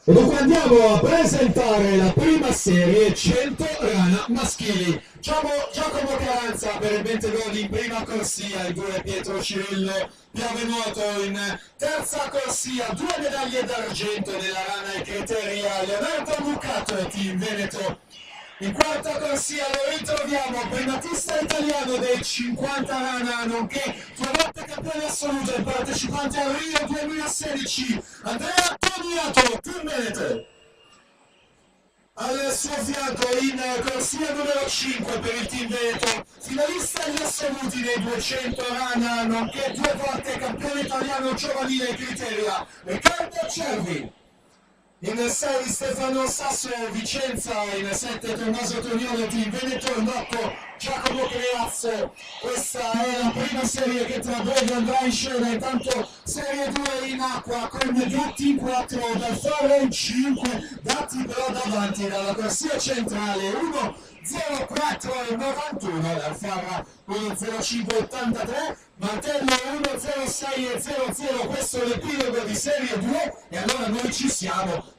E dunque andiamo a presentare la prima serie 100 rana maschili. Giacomo Caranza per il 20 gol in prima corsia, il 2 Pietro Cirillo Piavenuoto in terza corsia, 2 medaglie d'argento nella rana e criteria, Leonardo Bucato Team Veneto. In quarta corsia lo ritroviamo, primatista italiano dei 50 rana, nonché 2 volte campione assoluto e partecipante al Rio 2016, Andrea Toniato, Team Veneto. Al suo fianco in corsia numero 5 per il Team Veneto, finalista agli assoluti dei 200 rana, nonché 2 volte campione italiano giovanile criteria, Riccardo Cervi. In 6 Stefano Sasso Vicenza, in 7 Tommaso Toniolo Team Veneto, in 8 Giacomo Creazzo. Questa è la prima serie che tra breve andrà in scena, intanto serie 2 in acqua con gatti in 4 da fare in 5, gatti però davanti dalla corsia centrale 1 04 e 91 l'Alfara 10583, Martello 106 e 00, questo è l'epilogo di serie 2 e allora noi ci siamo.